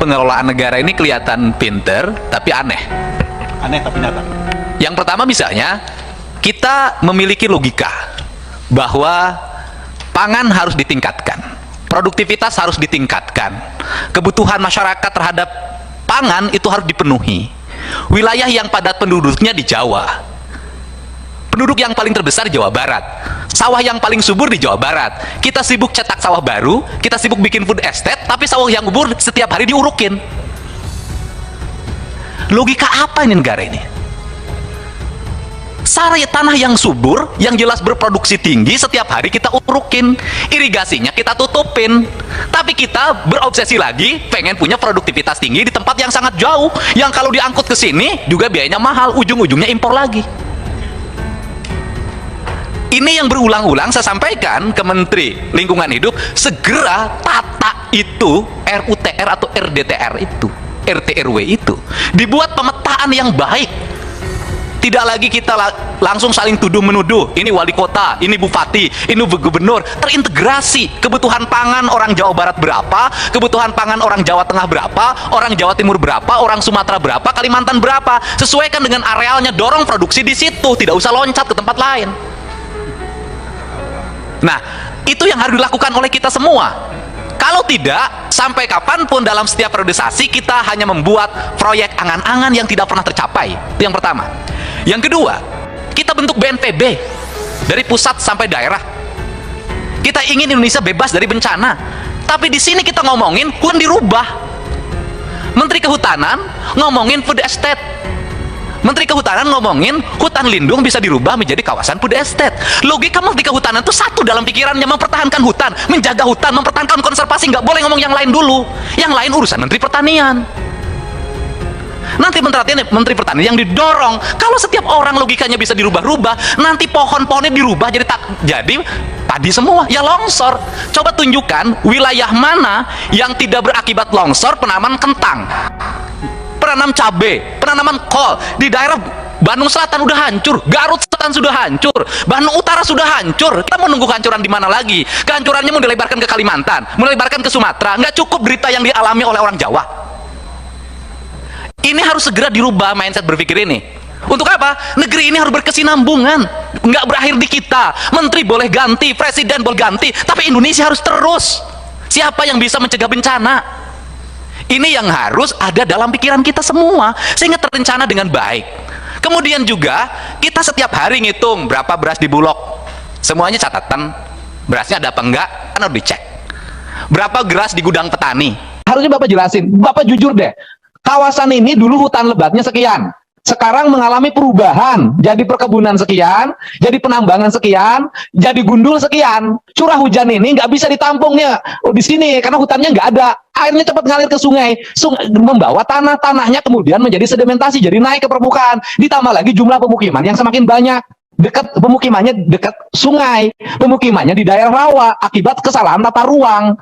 pengelolaan negara ini kelihatan pinter, tapi aneh. Aneh tapi nyata. Yang pertama misalnya, kita memiliki logika bahwa pangan harus ditingkatkan, produktivitas harus ditingkatkan, kebutuhan masyarakat terhadap pangan itu harus dipenuhi. Wilayah yang padat penduduknya di Jawa, penduduk yang paling terbesar di Jawa Barat, sawah yang paling subur di Jawa Barat. Kita sibuk cetak sawah baru, kita sibuk bikin food estate, tapi sawah yang subur setiap hari diurukin. Logika apa ini negara ini? Tanah yang subur, yang jelas berproduksi tinggi, setiap hari kita urukin, irigasinya kita tutupin, tapi kita berobsesi lagi pengen punya produktivitas tinggi di tempat yang sangat jauh, yang kalau diangkut ke sini juga biayanya mahal, ujung-ujungnya impor lagi. Ini yang berulang-ulang saya sampaikan ke Menteri Lingkungan Hidup, segera tata itu RUTR atau RDTR itu, RT/RW itu, dibuat pemetaan yang baik. Tidak lagi kita langsung saling tuduh-menuduh, ini wali kota, ini bupati, ini gubernur. Terintegrasi kebutuhan pangan orang Jawa Barat berapa, kebutuhan pangan orang Jawa Tengah berapa, orang Jawa Timur berapa, orang Sumatera berapa, Kalimantan berapa. Sesuaikan dengan arealnya, dorong produksi di situ, tidak usah loncat ke tempat lain. Nah, itu yang harus dilakukan oleh kita semua. Kalau tidak, sampai kapanpun dalam setiap periodisasi kita hanya membuat proyek angan-angan yang tidak pernah tercapai. Itu yang pertama. Yang kedua, kita bentuk BNPB dari pusat sampai daerah. Kita ingin Indonesia bebas dari bencana, tapi di sini kita ngomongin hutan dirubah. Menteri Kehutanan ngomongin food estate. Menteri Kehutanan ngomongin hutan lindung bisa dirubah menjadi kawasan food estate. Logika Menteri Kehutanan itu satu dalam pikirannya, mempertahankan hutan, menjaga hutan, mempertahankan konservasi. Nggak boleh ngomong yang lain dulu. Yang lain urusan Menteri Pertanian. Nanti Menteri Pertanian yang didorong. Kalau setiap orang logikanya bisa dirubah-rubah, nanti pohon-pohonnya dirubah jadi padi semua, ya longsor. Coba tunjukkan wilayah mana yang tidak berakibat longsor, penanaman kentang, penanam cabai, penanaman kol. Di daerah Bandung Selatan udah hancur, Garut Selatan sudah hancur, Bandung Utara sudah hancur. Kita mau nunggu kehancuran di mana lagi? Kehancurannya mau dilebarkan ke Kalimantan, mau dilebarkan ke Sumatera. Nggak cukup derita yang dialami oleh orang Jawa. Ini harus segera dirubah mindset berpikir ini. Untuk apa? Negeri ini harus berkesinambungan, nggak berakhir di kita. Menteri boleh ganti, presiden boleh ganti, tapi Indonesia harus terus. Siapa yang bisa mencegah bencana? Ini yang harus ada dalam pikiran kita semua, sehingga terencana dengan baik. Kemudian juga kita setiap hari ngitung berapa beras di Bulog, semuanya catatan, berasnya ada apa enggak kan harus dicek. Berapa beras di gudang petani, harusnya Bapak jelasin. Bapak jujur deh, kawasan ini dulu hutan lebatnya sekian, sekarang mengalami perubahan jadi perkebunan sekian, jadi penambangan sekian, jadi gundul sekian. Curah hujan ini nggak bisa ditampungnya di sini karena hutannya nggak ada, airnya cepat ngalir ke sungai, membawa tanahnya kemudian menjadi sedimentasi, jadi naik ke permukaan. Ditambah lagi jumlah pemukiman yang semakin banyak, dekat pemukimannya dekat sungai, pemukimannya di daerah rawa akibat kesalahan tata ruang.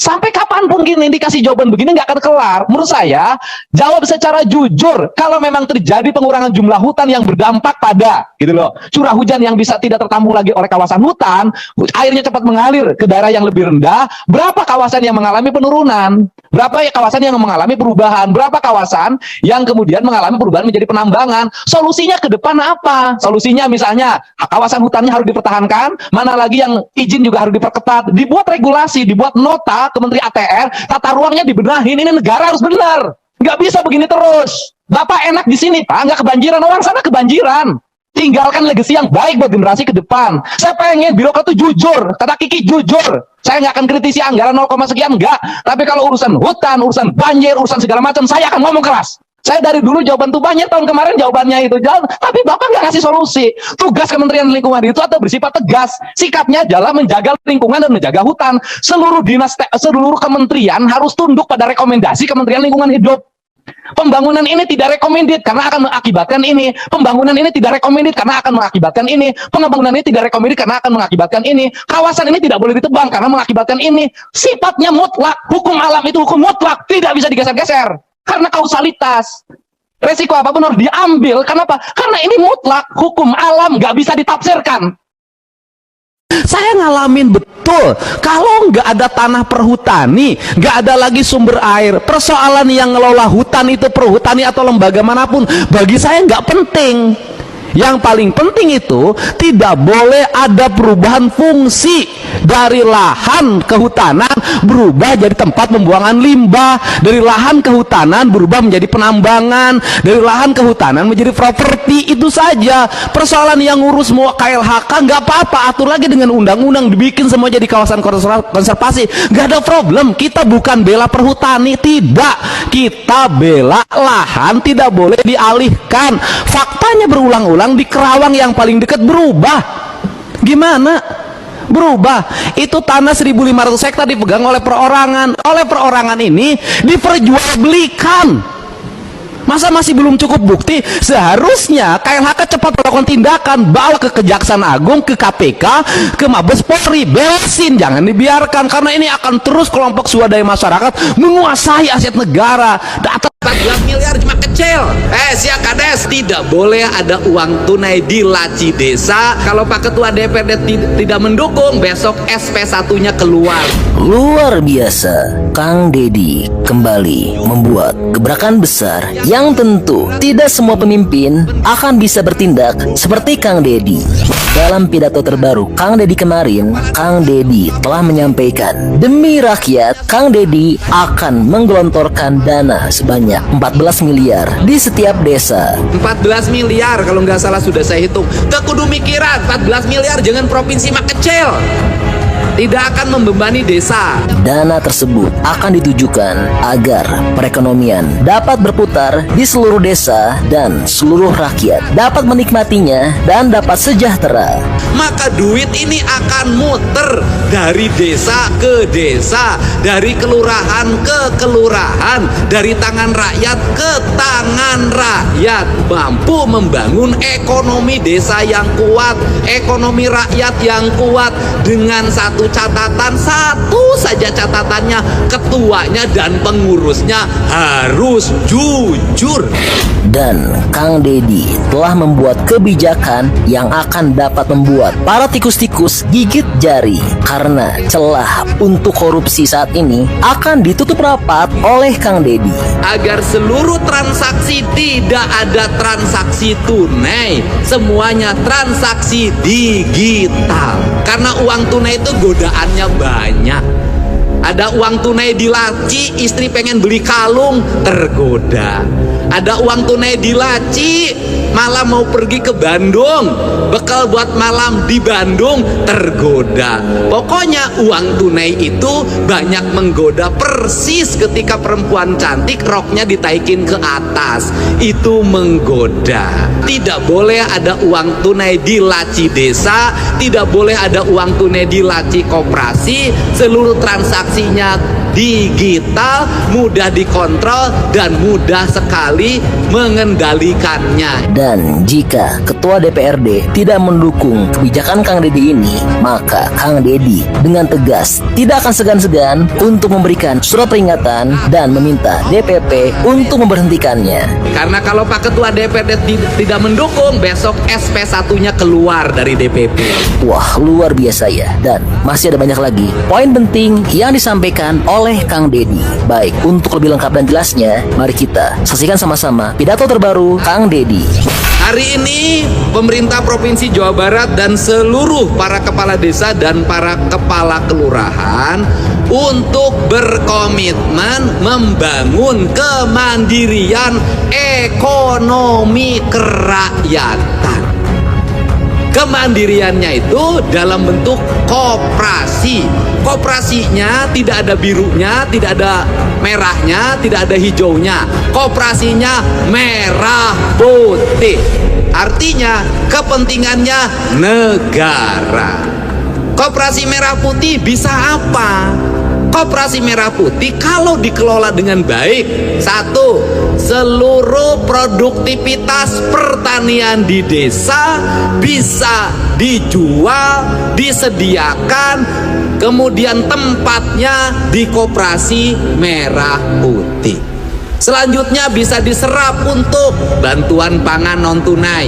Sampai kapanpun gini dikasih jawaban begini nggak akan kelar. Menurut saya, jawab secara jujur. Kalau memang terjadi pengurangan jumlah hutan yang berdampak pada gitu loh, curah hujan yang bisa tidak tertampung lagi oleh kawasan hutan, airnya cepat mengalir ke daerah yang lebih rendah, berapa kawasan yang mengalami penurunan? Berapa kawasan yang mengalami perubahan? Berapa kawasan yang kemudian mengalami perubahan menjadi penambangan? Solusinya ke depan apa? Solusinya misalnya kawasan hutannya harus dipertahankan, mana lagi yang izin juga harus diperketat, dibuat regulasi, dibuat nota ke Menteri ATR, tata ruangnya dibenahin. Ini negara harus benar, nggak bisa begini terus. Bapak enak di sini Pak, nggak kebanjiran, orang sana kebanjiran. Tinggalkan legasi yang baik buat generasi ke depan. Saya pengen birokrat itu jujur, kata Kiki jujur. Saya nggak akan kritisi anggaran 0, sekian, enggak. Tapi kalau urusan hutan, urusan banjir, urusan segala macam, saya akan ngomong keras. Saya dari dulu jawaban tuh banyak, tahun kemarin jawabannya itu jalan, tapi Bapak nggak ngasih solusi. Tugas Kementerian Lingkungan itu atau bersifat tegas, sikapnya adalah menjaga lingkungan dan menjaga hutan. Seluruh dinas, seluruh kementerian harus tunduk pada rekomendasi Kementerian Lingkungan Hidup. Pembangunan ini tidak recommended karena akan mengakibatkan ini. Pembangunan ini tidak recommended karena akan mengakibatkan ini. Pembangunan ini tidak recommended karena akan mengakibatkan ini. Kawasan ini tidak boleh ditebang karena mengakibatkan ini. Sifatnya mutlak. Hukum alam itu hukum mutlak, tidak bisa digeser-geser. Karena kausalitas. Resiko apapun harus diambil. Kenapa? Karena ini mutlak. Hukum alam nggak bisa ditafsirkan. Saya ngalamin betul. Kalau nggak ada tanah perhutani, nggak ada lagi sumber air, persoalan yang ngelola hutan itu perhutani atau lembaga manapun, bagi saya nggak penting. Yang paling penting itu tidak boleh ada perubahan fungsi dari lahan kehutanan berubah jadi tempat pembuangan limbah, dari lahan kehutanan berubah menjadi penambangan, dari lahan kehutanan menjadi properti. Itu saja. Persoalan yang ngurus mau KLHK nggak apa-apa, atur lagi dengan undang-undang, dibikin semua jadi kawasan konservasi, nggak ada problem. Kita bukan bela perhutani, tidak, kita bela lahan tidak boleh dialihkan. Faktanya berulang-ulang di Kerawang yang paling dekat berubah. Gimana? Berubah. Itu tanah 1.500 hektar dipegang oleh perorangan. Oleh perorangan ini diperjualbelikan. Masa masih belum cukup bukti? Seharusnya KLHK cepat melakukan tindakan, bawa ke Kejaksaan Agung, ke KPK, ke Mabes Polri, beresin, jangan dibiarkan, karena ini akan terus kelompok swadaya masyarakat menguasai aset negara. Data 14 miliar cuma kecil. Siap Kades, tidak boleh ada uang tunai di laci desa. Kalau Pak Ketua DPRD tidak mendukung, besok SP1-nya keluar. Luar biasa, Kang Deddy kembali membuat gebrakan besar yang tentu tidak semua pemimpin akan bisa bertindak seperti Kang Deddy. Dalam pidato terbaru Kang Deddy kemarin, Kang Deddy telah menyampaikan demi rakyat, Kang Deddy akan menggelontorkan dana sebanyak 14 miliar di setiap desa. 14 miliar kalau nggak salah sudah saya hitung. Kudu mikiran 14 miliar jangan provinsi mah kecil, tidak akan membebani desa. Dana tersebut akan ditujukan agar perekonomian dapat berputar di seluruh desa dan seluruh rakyat dapat menikmatinya dan dapat sejahtera. Maka duit ini akan muter dari desa ke desa, dari kelurahan ke kelurahan, dari tangan rakyat ke tangan rakyat, mampu membangun ekonomi desa yang kuat, ekonomi rakyat yang kuat, dengan satu catatan, satu saja catatannya, ketuanya dan pengurusnya harus jujur. Dan Kang Deddy telah membuat kebijakan yang akan dapat membuat para tikus-tikus gigit jari, karena celah untuk korupsi saat ini akan ditutup rapat oleh Kang Deddy. Agar seluruh transaksi tidak ada transaksi tunai, semuanya transaksi digital. Karena uang tunai itu godaannya banyak. Ada uang tunai di laci, istri pengen beli kalung, tergoda. Ada uang tunai di laci, malam mau pergi ke Bandung, bekal buat malam di Bandung, tergoda. Pokoknya uang tunai itu banyak menggoda. Persis ketika perempuan cantik roknya ditaikin ke atas, itu menggoda. Tidak boleh ada uang tunai di laci desa, tidak boleh ada uang tunai di laci koperasi. Seluruh transaksinya digital, mudah dikontrol dan mudah sekali mengendalikannya. Dan jika Ketua DPRD tidak mendukung kebijakan Kang Deddy ini, maka Kang Deddy dengan tegas tidak akan segan-segan untuk memberikan surat peringatan dan meminta DPP untuk memberhentikannya. Karena kalau Pak Ketua DPRD tidak mendukung, besok SP1-nya keluar dari DPP. Wah, luar biasa ya. Dan masih ada banyak lagi poin penting yang disampaikan oleh Kang Deddy. Baik, untuk lebih lengkap dan jelasnya, mari kita saksikan sama-sama pidato terbaru Kang Deddy. Hari ini pemerintah Provinsi Jawa Barat dan seluruh para kepala desa dan para kepala kelurahan untuk berkomitmen membangun kemandirian ekonomi kerakyatan. Kemandiriannya itu dalam bentuk koperasi. Koperasinya tidak ada birunya, tidak ada merahnya, tidak ada hijaunya. Koperasinya merah putih. Artinya kepentingannya negara. Koperasi merah putih bisa apa? Koperasi merah putih kalau dikelola dengan baik, satu, seluruh produktivitas pertanian di desa bisa dijual, disediakan, kemudian tempatnya di koperasi merah putih. Selanjutnya bisa diserap untuk bantuan pangan non tunai,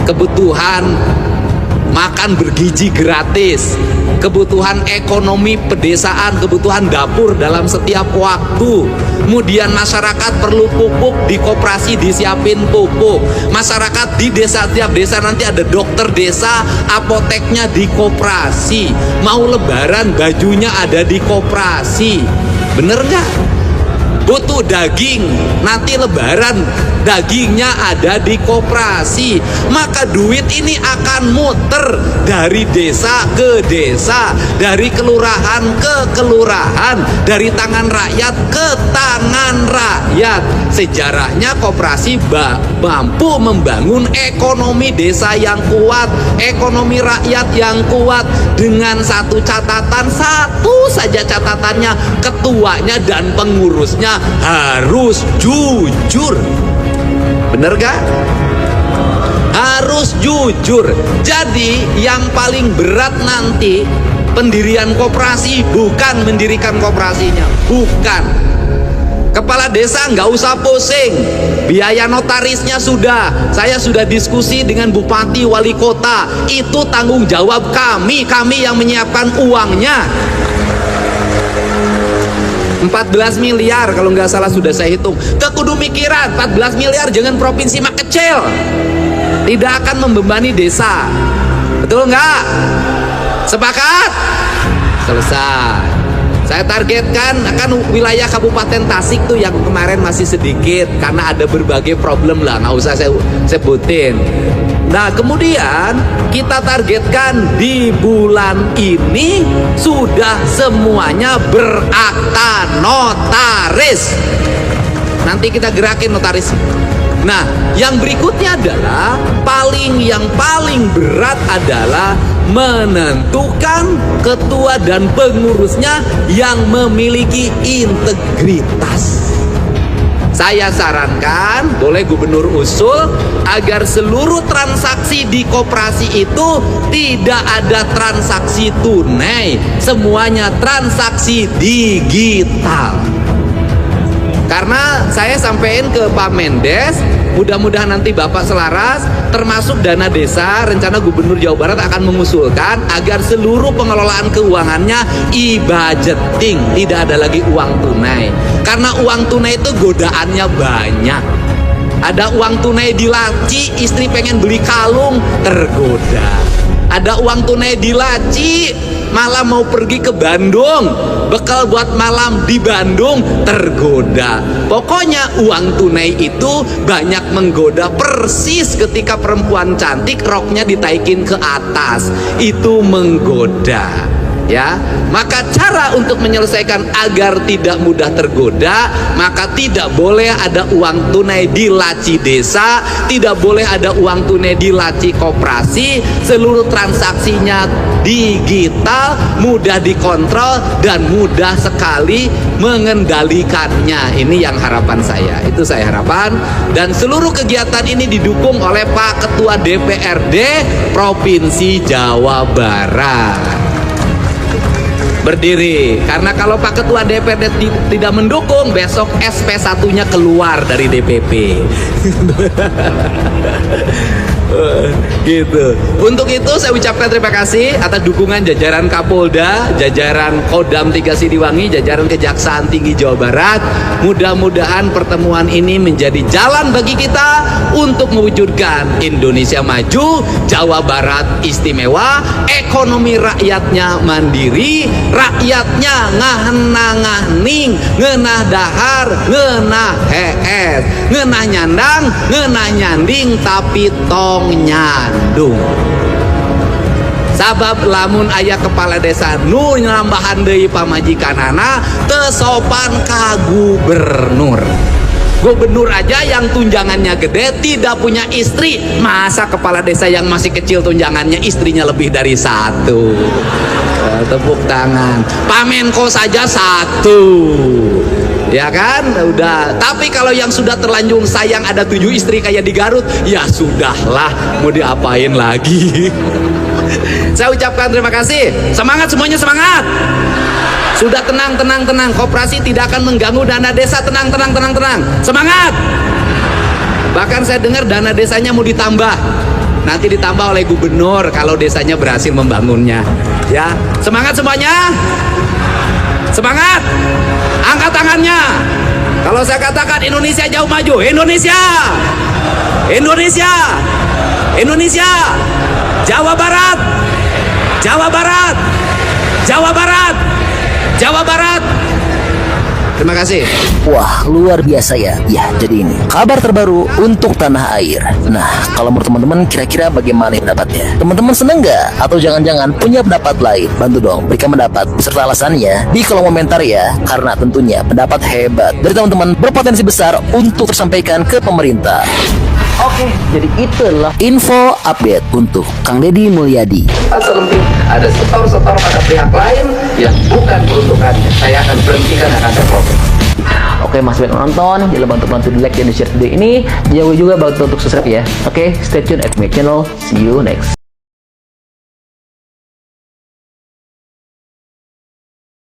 kebutuhan makan bergizi gratis, kebutuhan ekonomi pedesaan, kebutuhan dapur dalam setiap waktu. Kemudian masyarakat perlu pupuk, di koperasi disiapin pupuk. Masyarakat di desa, tiap desa nanti ada dokter desa, apoteknya di koperasi. Mau lebaran bajunya ada di koperasi. Bener nggak? Butuh daging, nanti lebaran dagingnya ada di koperasi. Maka duit ini akan muter dari desa ke desa, dari kelurahan ke kelurahan, dari tangan rakyat ke tangan rakyat. Sejarahnya koperasi mampu membangun ekonomi desa yang kuat, ekonomi rakyat yang kuat, dengan satu catatan, satu saja catatannya, ketuanya dan pengurusnya harus jujur. Bener gak? Harus jujur. Jadi yang paling berat nanti pendirian koperasi bukan mendirikan koperasinya, bukan. Kepala desa nggak usah pusing, biaya notarisnya sudah, saya sudah diskusi dengan bupati, wali kota, itu tanggung jawab kami yang menyiapkan uangnya. 14 miliar kalau nggak salah sudah saya hitung. Kekudu mikiran 14 miliar jangan provinsi mak kecil, tidak akan membebani desa. Betul nggak? Sepakat? Selesai. Saya targetkan akan wilayah Kabupaten Tasik tuh yang kemarin masih sedikit karena ada berbagai problem lah, nggak usah saya sebutin. Nah kemudian kita targetkan di bulan ini sudah semuanya berakta notaris. Nanti kita gerakin notaris. Nah yang berikutnya adalah yang paling berat adalah menentukan ketua dan pengurusnya yang memiliki integritas. Saya sarankan, boleh gubernur usul agar seluruh transaksi di koperasi itu tidak ada transaksi tunai, semuanya transaksi digital. Karena saya sampaikan ke Pak Mendes, mudah-mudahan nanti Bapak selaras, termasuk dana desa, rencana Gubernur Jawa Barat akan mengusulkan agar seluruh pengelolaan keuangannya e-budgeting, tidak ada lagi uang tunai. Karena uang tunai itu godaannya banyak. Ada uang tunai di laci, istri pengen beli kalung, tergoda. Ada uang tunai di laci, malam mau pergi ke Bandung, bekal buat malam di Bandung, tergoda. Pokoknya uang tunai itu banyak menggoda. Persis ketika perempuan cantik roknya ditaikin ke atas, itu menggoda. Ya, maka cara untuk menyelesaikan agar tidak mudah tergoda, maka tidak boleh ada uang tunai di laci desa, tidak boleh ada uang tunai di laci koperasi, seluruh transaksinya digital, mudah dikontrol dan mudah sekali mengendalikannya. Ini yang harapan saya, itu saya harapan. Dan seluruh kegiatan ini didukung oleh Pak Ketua DPRD Provinsi Jawa Barat. Berdiri, karena kalau Pak Ketua DPRD tidak mendukung, besok SP1-nya keluar dari DPP. Gitu. Untuk itu saya ucapkan terima kasih atas dukungan jajaran Kapolda, jajaran Kodam 3 Siliwangi, jajaran Kejaksaan Tinggi Jawa Barat. Mudah-mudahan pertemuan ini menjadi jalan bagi kita untuk mewujudkan Indonesia maju, Jawa Barat istimewa, ekonomi rakyatnya mandiri, rakyatnya ngahena-ngahning, ngeunah dahar, ngeunah hees, ngeunah nyandang, ngeunah nyanding, tapi tong nyandung. Sabab lamun aya kepala desa nu nambahan deui pamajikanana teu sopan ka gubernur. Gubernur aja yang tunjangannya gede tidak punya istri, masa kepala desa yang masih kecil tunjangannya istrinya lebih dari satu? Tepuk tangan. Pak Menko saja satu, ya kan? Udah. Tapi kalau yang sudah terlanjur sayang ada 7 istri kayak di Garut, ya sudahlah, mau diapain lagi? Saya ucapkan terima kasih. Semangat semuanya, semangat. Sudah tenang, tenang, tenang. Koperasi tidak akan mengganggu dana desa. Tenang, tenang, tenang, tenang. Semangat. Bahkan saya dengar dana desanya mau ditambah. nanti ditambah oleh gubernur kalau desanya berhasil membangunnya. Ya, semangat semuanya. Semangat. Angkat tangannya. Kalau saya katakan Indonesia jauh maju, Indonesia. Indonesia. Indonesia. Jawa Barat. Jawa Barat. Jawa Barat. Jawa Barat. Terima kasih. Wah, luar biasa ya. Ya, jadi ini kabar terbaru untuk tanah air. Nah, kalau menurut teman-teman kira-kira bagaimana pendapatnya? Teman-teman seneng nggak? Atau jangan-jangan punya pendapat lain? Bantu dong, berikan pendapat beserta alasannya di kolom komentar ya. Karena tentunya pendapat hebat dari teman-teman berpotensi besar untuk tersampaikan ke pemerintah. Oke, jadi itulah info update untuk Kang Deddy Mulyadi. Selebih ada setor-setor pada pihak lain yang bukan peruntukannya. Saya akan berhentikan, akan terproses. Oke, masih banyak nonton, jangan lupa untuk bantu di like dan di share video ini. Jangan lupa juga bantu untuk subscribe ya. Oke, stay tune at my channel. See you next.